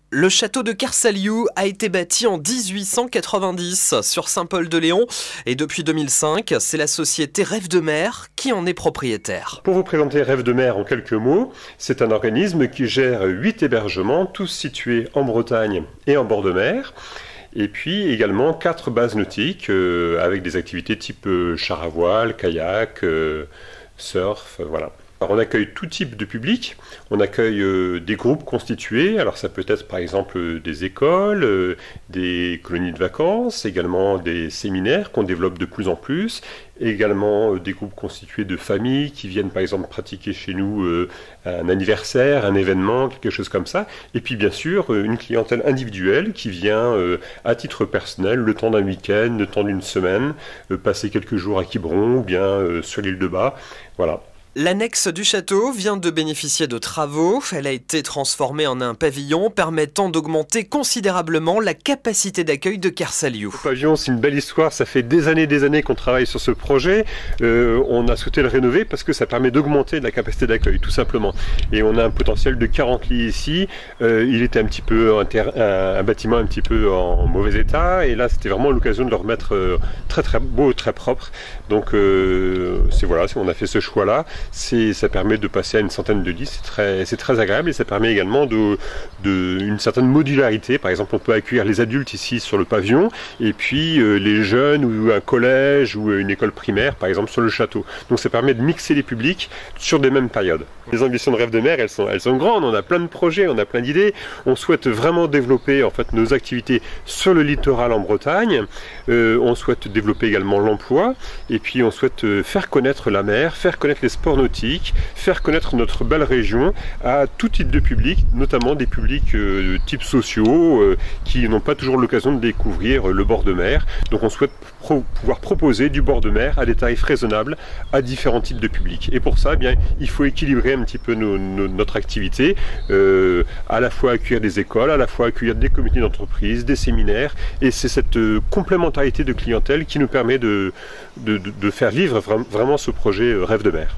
Le château de Kersaliou a été bâti en 1890 sur Saint-Paul-de-Léon et depuis 2005, c'est la société Rêve de Mer qui en est propriétaire. Pour vous présenter Rêve de Mer en quelques mots, c'est un organisme qui gère 8 hébergements, tous situés en Bretagne et en bord de mer. Et puis également 4 bases nautiques avec des activités type char à voile, kayak, surf, voilà. Alors on accueille tout type de public, on accueille des groupes constitués, alors ça peut être par exemple des écoles, des colonies de vacances, également des séminaires qu'on développe de plus en plus, également des groupes constitués de familles qui viennent par exemple pratiquer chez nous un anniversaire, un événement, quelque chose comme ça, et puis bien sûr une clientèle individuelle qui vient à titre personnel, le temps d'un week-end, le temps d'une semaine, passer quelques jours à Quiberon ou bien sur l'île de Bas, voilà. L'annexe du château vient de bénéficier de travaux. Elle a été transformée en un pavillon permettant d'augmenter considérablement la capacité d'accueil de Kersaliou. Le pavillon, c'est une belle histoire. Ça fait des années qu'on travaille sur ce projet. On a souhaité le rénover parce que ça permet d'augmenter la capacité d'accueil, tout simplement. Et on a un potentiel de 40 lits ici. Il était un petit peu un bâtiment un petit peu en mauvais état. Et là, c'était vraiment l'occasion de le remettre très beau, très propre. Donc, voilà, on a fait ce choix-là. Ça permet de passer à une centaine de lits, c'est très agréable et ça permet également une certaine modularité. Par exemple, on peut accueillir les adultes ici sur le pavillon et puis les jeunes ou un collège ou une école primaire, par exemple, sur le château. Donc ça permet de mixer les publics sur des mêmes périodes. Les ambitions de Rêve de Mer, elles sont grandes, on a plein de projets, on a plein d'idées. On souhaite vraiment développer en fait nos activités sur le littoral en Bretagne. On souhaite développer également l'emploi et puis on souhaite faire connaître la mer, faire connaître les sports nautiques, faire connaître notre belle région à tout type de public, notamment des publics de type sociaux qui n'ont pas toujours l'occasion de découvrir le bord de mer. Donc on souhaite pouvoir proposer du bord de mer à des tarifs raisonnables à différents types de publics. Et pour ça, eh bien, il faut équilibrer un petit peu notre activité, à la fois accueillir des écoles, à la fois accueillir des comités d'entreprise, des séminaires, et c'est cette complémentarité de clientèle qui nous permet de faire vivre vraiment ce projet Rêve de Mer.